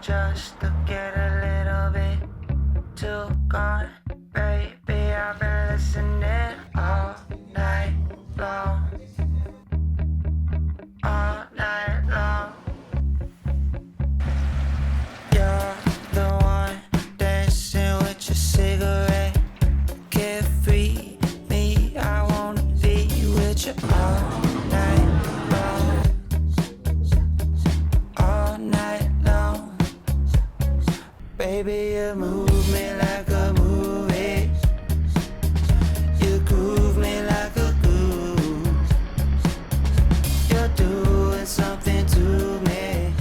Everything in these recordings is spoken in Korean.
just to get a little bit too gone. Baby, I've been listening all night long. All night long. You're the one dancing with your cigarette. Carefree me, I wanna be with you all night long. All night long. Baby, you move me like a movie. You groove me like a groove. You're doing something to me.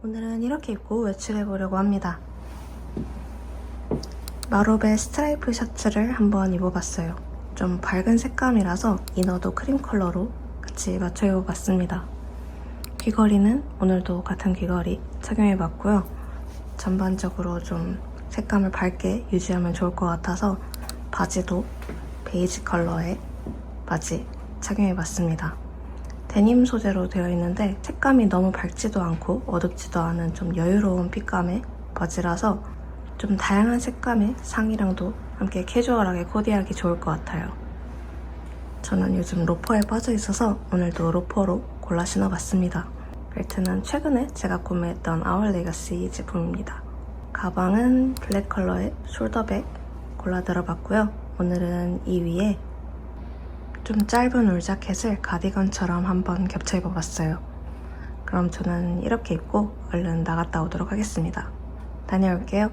오늘은 이렇게 입고 외출해보려고 합니다. 마롭의 스트라이프 셔츠를 한번 입어봤어요. 좀 밝은 색감이라서 이너도 크림 컬러로 같이 맞춰 입어봤습니다. 귀걸이는 오늘도 같은 귀걸이 착용해봤고요. 전반적으로 좀 색감을 밝게 유지하면 좋을 것 같아서 바지도 베이지 컬러의 바지 착용해봤습니다. 데님 소재로 되어 있는데 색감이 너무 밝지도 않고 어둡지도 않은 좀 여유로운 핏감의 바지라서 좀 다양한 색감의 상의랑도 함께 캐주얼하게 코디하기 좋을 것 같아요. 저는 요즘 로퍼에 빠져 있어서 오늘도 로퍼로 골라 신어봤습니다. 벨트는 최근에 제가 구매했던 아웃 레거시 제품입니다. 가방은 블랙 컬러의 숄더백 골라 들어봤고요. 오늘은 이 위에 좀 짧은 울 자켓을 가디건처럼 한번 겹쳐 입어봤어요. 그럼 저는 이렇게 입고 얼른 나갔다 오도록 하겠습니다. 다녀올게요.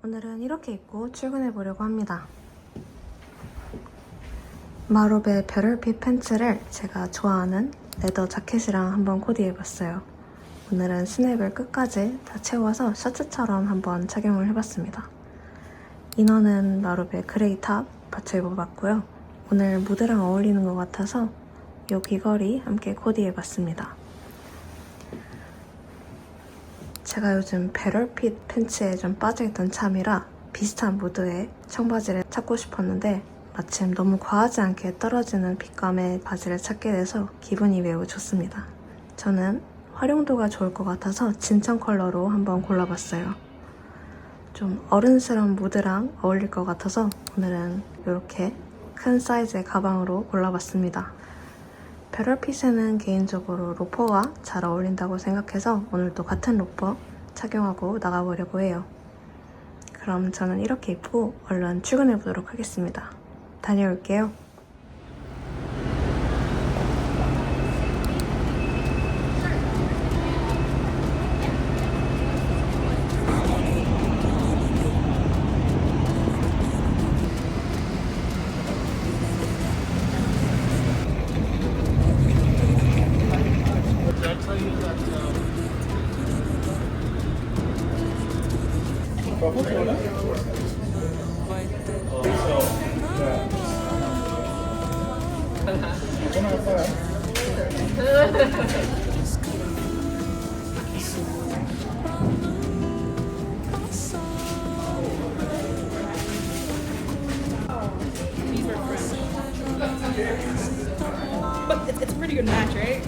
오늘은 이렇게 입고 출근해 보려고 합니다. 마롭의 배럴핏 팬츠를 제가 좋아하는 레더 자켓이랑 한번 코디해봤어요. 오늘은 스냅을 끝까지 다 채워서 셔츠처럼 한번 착용을 해봤습니다. 이너는 마롭의 그레이 탑 받쳐 입어봤고요. 오늘 무드랑 어울리는 것 같아서 이 귀걸이 함께 코디해봤습니다. 제가 요즘 배럴핏 팬츠에 좀 빠져있던 참이라 비슷한 무드의 청바지를 찾고 싶었는데 마침 너무 과하지 않게 떨어지는 핏감의 바지를 찾게 돼서 기분이 매우 좋습니다. 저는 활용도가 좋을 것 같아서 진청 컬러로 한번 골라봤어요. 좀 어른스러운 무드랑 어울릴 것 같아서 오늘은 이렇게 큰 사이즈의 가방으로 골라봤습니다. 배럴핏에는 개인적으로 로퍼가 잘 어울린다고 생각해서 오늘도 같은 로퍼 착용하고 나가보려고 해요. 그럼 저는 이렇게 입고 얼른 출근해보도록 하겠습니다. 다녀올게요. But it's a pretty good match, right?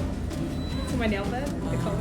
To my nail bed, the color.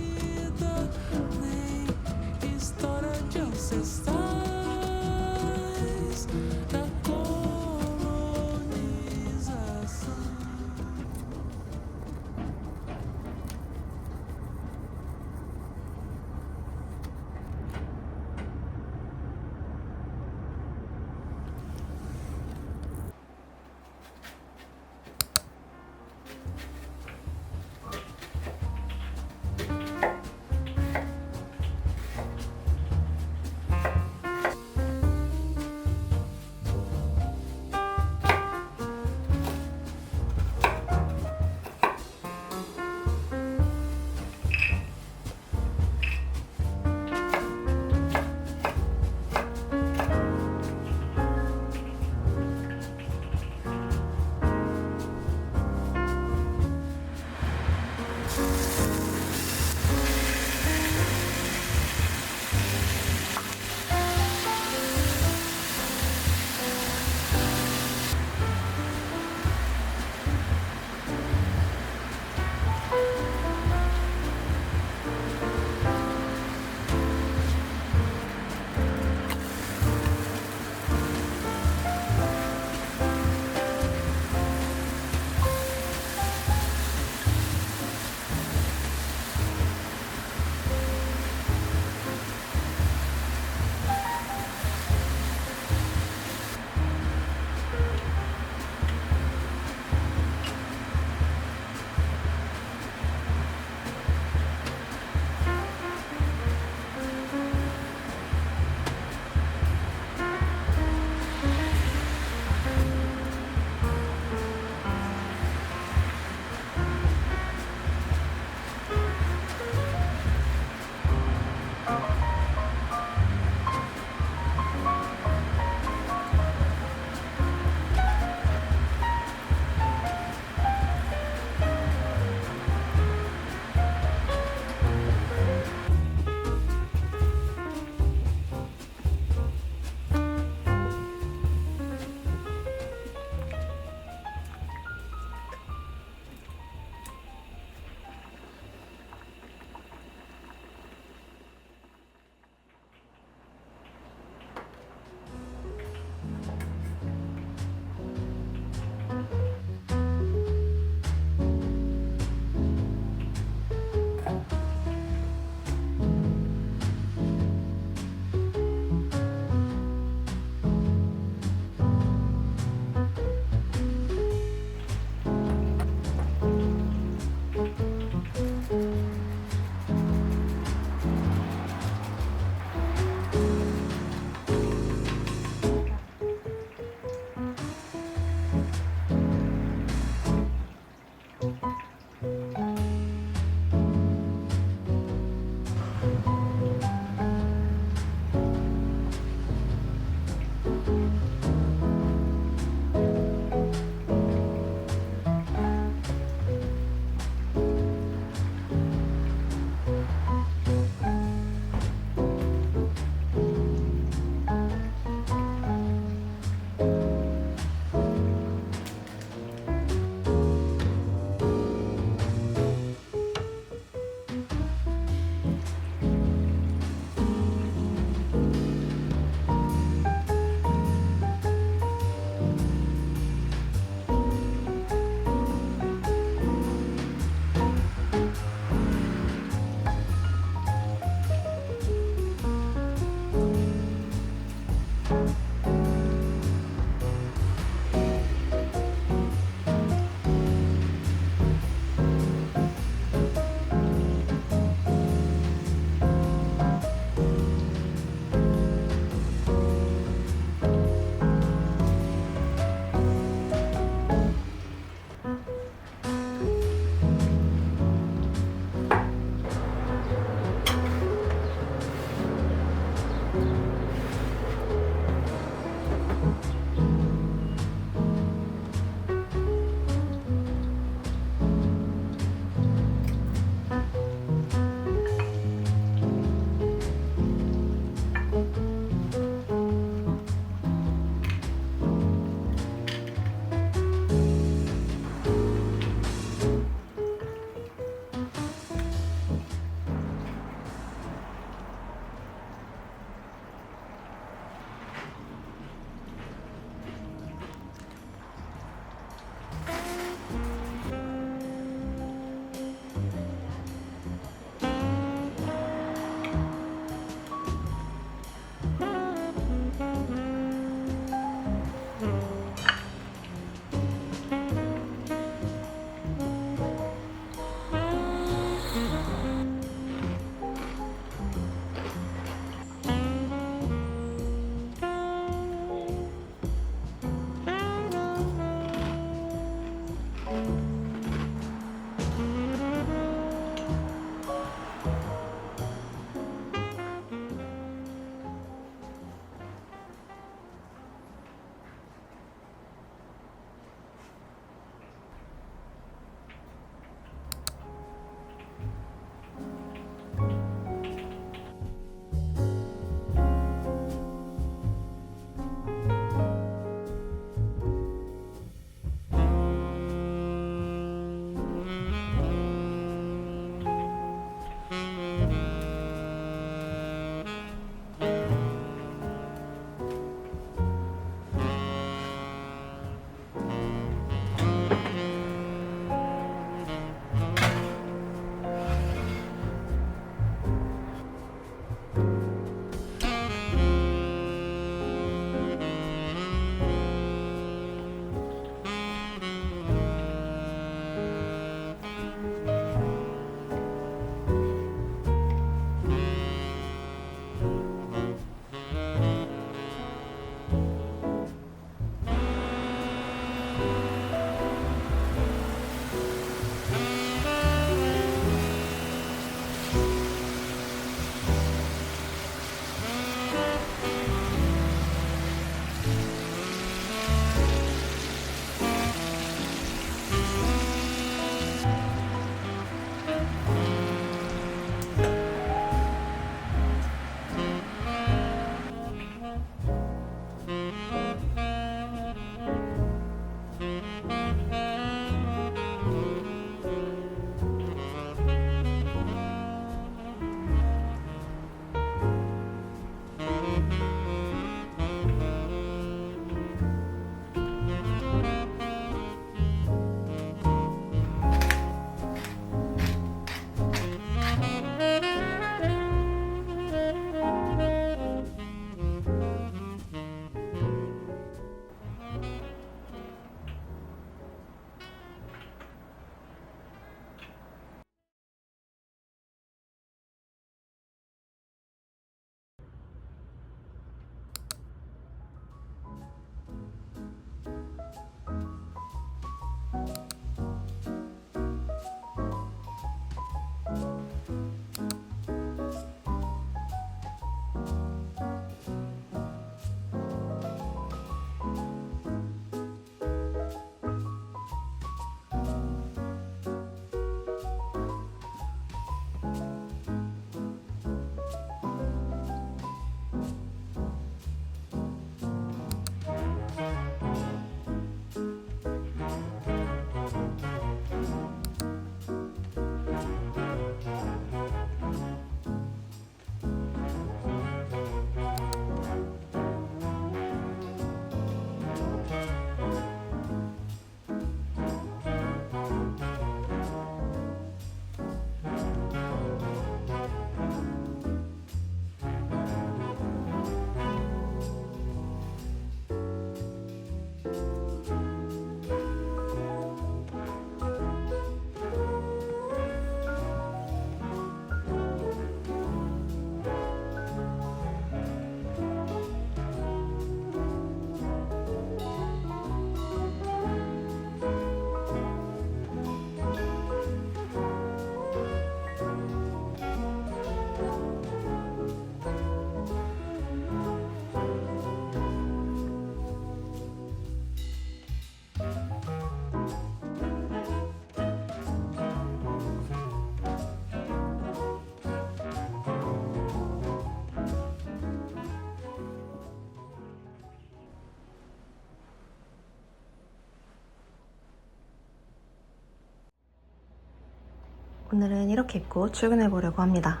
오늘은 이렇게 입고 출근해 보려고 합니다.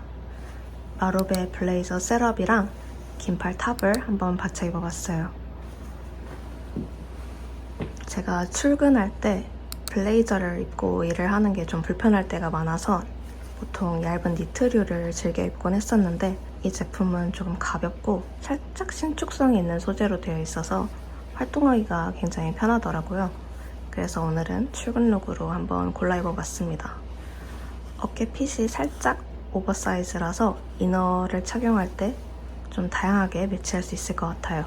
마롭의 블레이저 셋업이랑 긴팔 탑을 한번 받쳐 입어봤어요. 제가 출근할 때 블레이저를 입고 일을 하는 게 좀 불편할 때가 많아서 보통 얇은 니트류를 즐겨 입곤 했었는데 이 제품은 조금 가볍고 살짝 신축성이 있는 소재로 되어 있어서 활동하기가 굉장히 편하더라고요. 그래서 오늘은 출근 룩으로 한번 골라 입어봤습니다. 어깨 핏이 살짝 오버사이즈라서 이너를 착용할 때 좀 다양하게 매치할 수 있을 것 같아요.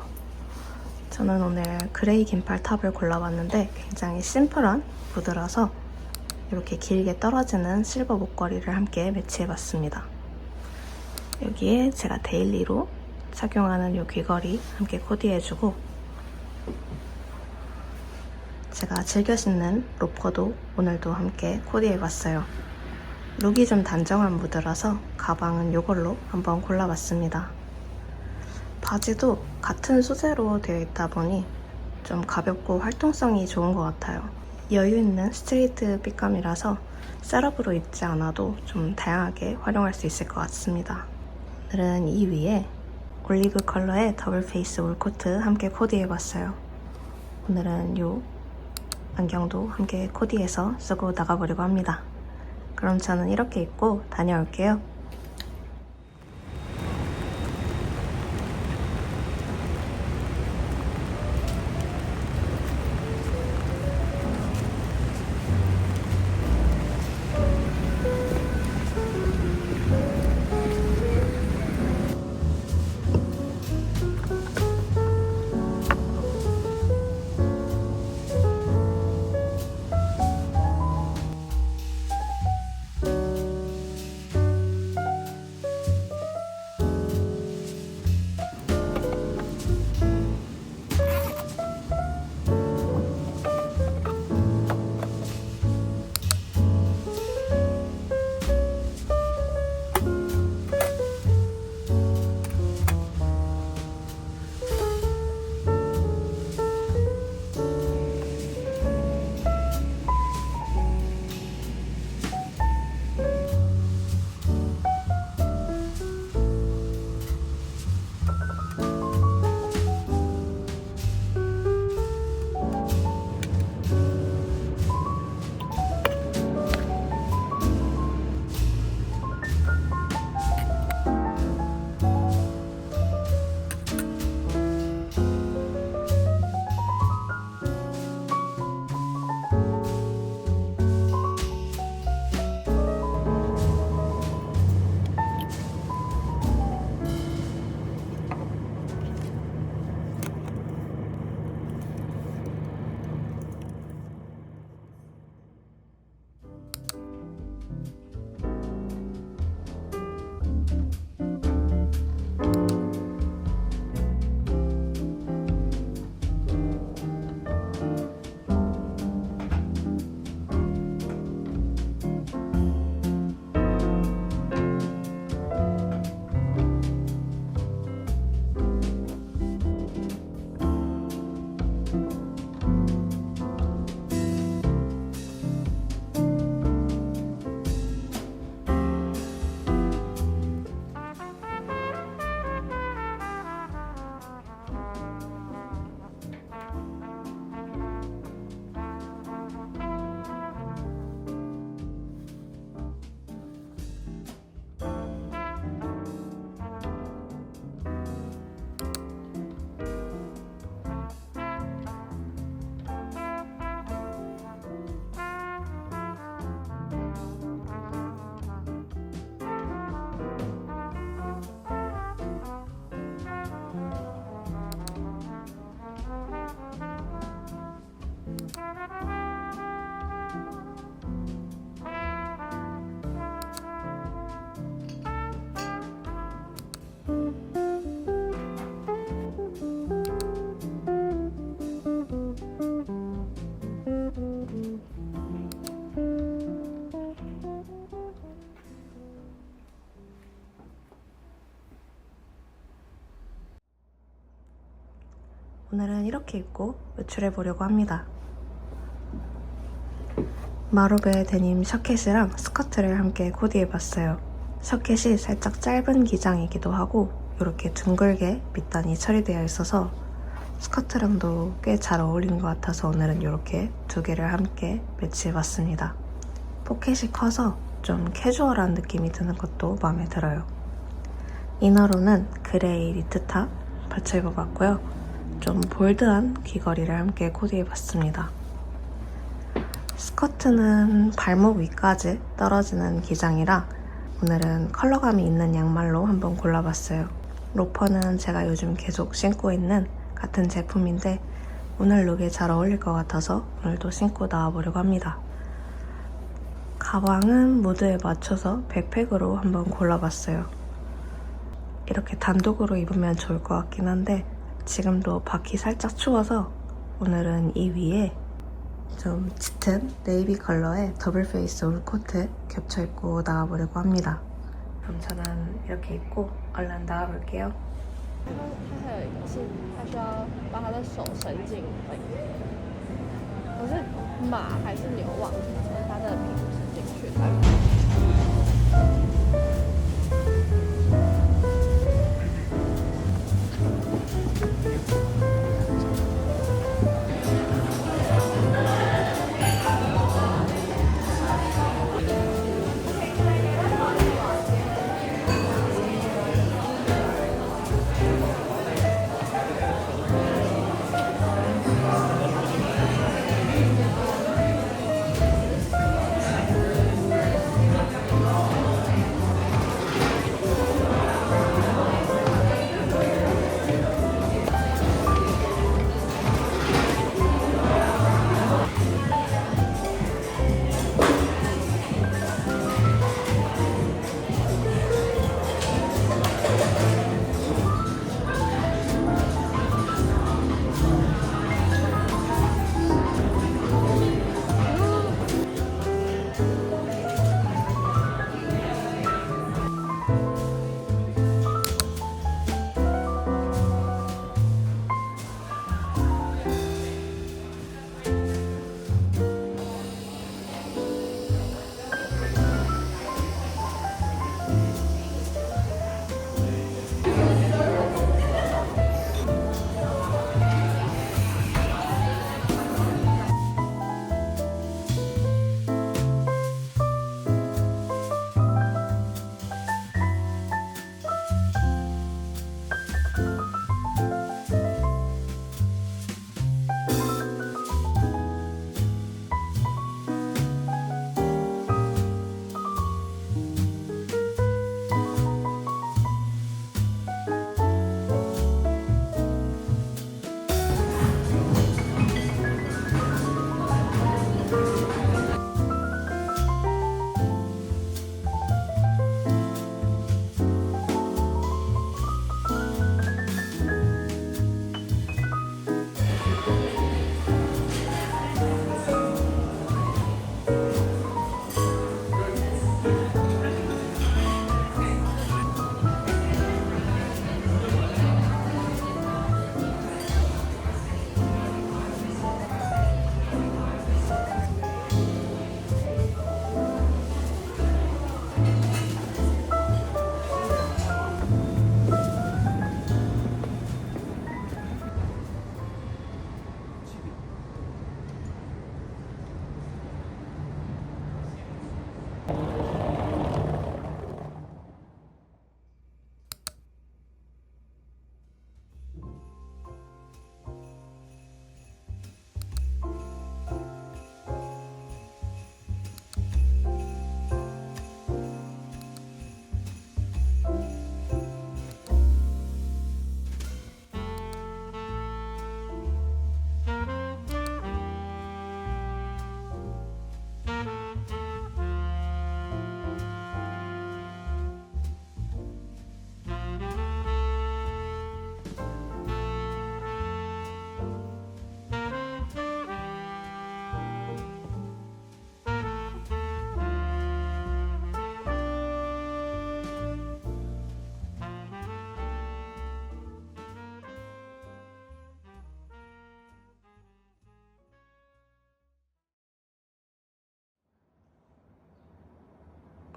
저는 오늘 그레이 긴팔 탑을 골라봤는데 굉장히 심플한 구두라서 이렇게 길게 떨어지는 실버 목걸이를 함께 매치해봤습니다. 여기에 제가 데일리로 착용하는 이 귀걸이 함께 코디해주고 제가 즐겨 신는 로퍼도 오늘도 함께 코디해봤어요. 룩이 좀 단정한 무드라서 가방은 이걸로 한번 골라봤습니다. 바지도 같은 소재로 되어 있다 보니 좀 가볍고 활동성이 좋은 것 같아요. 여유 있는 스트레이트 핏감이라서 셋업으로 입지 않아도 좀 다양하게 활용할 수 있을 것 같습니다. 오늘은 이 위에 올리브 컬러의 더블 페이스 올코트 함께 코디해봤어요. 오늘은 이 안경도 함께 코디해서 쓰고 나가보려고 합니다. 그럼 저는 이렇게 입고 다녀올게요. 오늘은 이렇게 입고 외출해 보려고 합니다. 마롭의 데님 셔켓이랑 스커트를 함께 코디해봤어요. 셔켓이 살짝 짧은 기장이기도 하고 이렇게 둥글게 밑단이 처리되어 있어서 스커트랑도 꽤 잘 어울린 것 같아서 오늘은 이렇게 두 개를 함께 매치해봤습니다. 포켓이 커서 좀 캐주얼한 느낌이 드는 것도 마음에 들어요. 이너로는 그레이 니트탑 받쳐 입어봤고요. 좀 볼드한 귀걸이를 함께 코디해봤습니다. 스커트는 발목 위까지 떨어지는 기장이라 오늘은 컬러감이 있는 양말로 한번 골라봤어요. 로퍼는 제가 요즘 계속 신고 있는 같은 제품인데 오늘 룩에 잘 어울릴 것 같아서 오늘도 신고 나와보려고 합니다. 가방은 무드에 맞춰서 백팩으로 한번 골라봤어요. 이렇게 단독으로 입으면 좋을 것 같긴 한데 지금도 밖이 살짝 추워서 오늘은 이 위에 좀 짙은 네이비 컬러의 더블 페이스 울 코트 겹쳐 입고 나와보려고 합니다. 그럼 저는 이렇게 입고 얼른 나와볼게요. 它还有一个是，它需要把它的手伸进我是马还是牛忘记，所以它的屁股伸进去。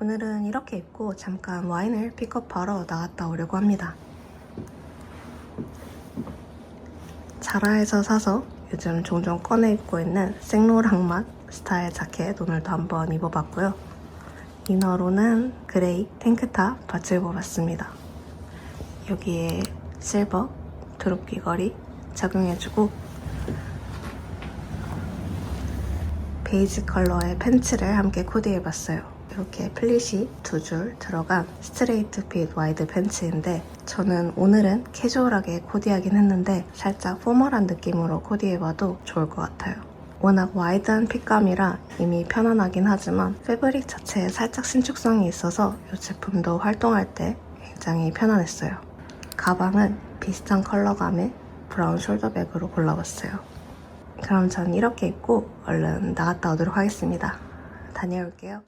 오늘은 이렇게 입고 잠깐 와인을 픽업하러 나갔다 오려고 합니다. 자라에서 사서 요즘 종종 꺼내 입고 있는 생로랑맛 스타일 자켓 오늘도 한번 입어봤고요. 이너로는 그레이 탱크탑 바지 입어봤습니다. 여기에 실버 드롭 귀걸이 착용해주고 베이지 컬러의 팬츠를 함께 코디해봤어요. 이렇게 플릿이 2줄 들어간 스트레이트 핏 와이드 팬츠인데 저는 오늘은 캐주얼하게 코디하긴 했는데 살짝 포멀한 느낌으로 코디해봐도 좋을 것 같아요. 워낙 와이드한 핏감이라 이미 편안하긴 하지만 패브릭 자체에 살짝 신축성이 있어서 이 제품도 활동할 때 굉장히 편안했어요. 가방은 비슷한 컬러감의 브라운 숄더백으로 골라봤어요. 그럼 전 이렇게 입고 얼른 나갔다 오도록 하겠습니다. 다녀올게요.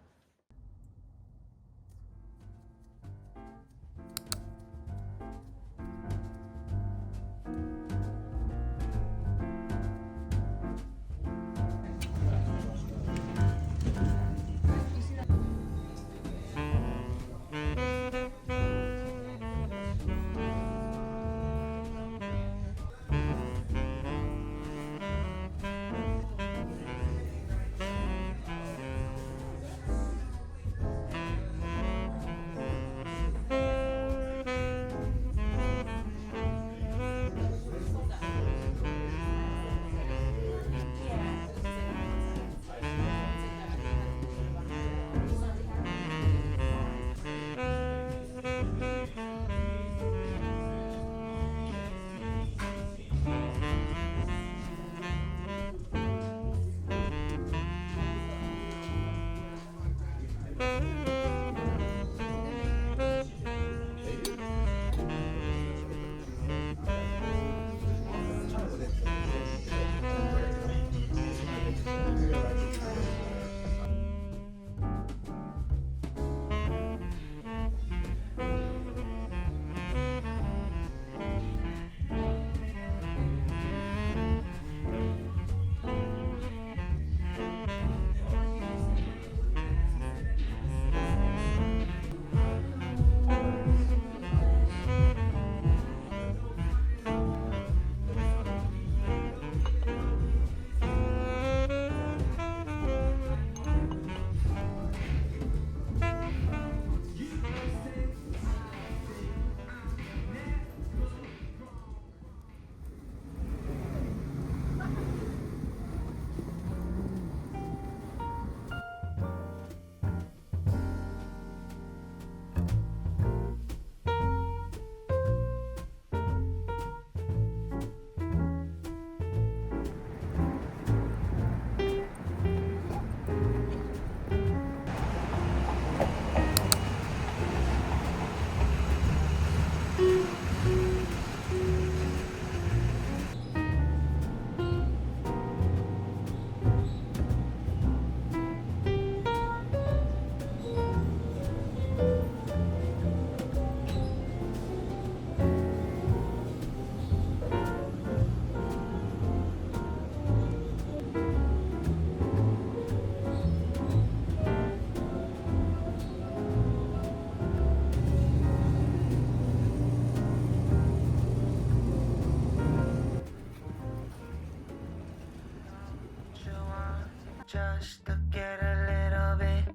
Just to get a little bit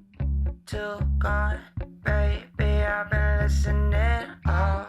too gone, baby. I've been listening all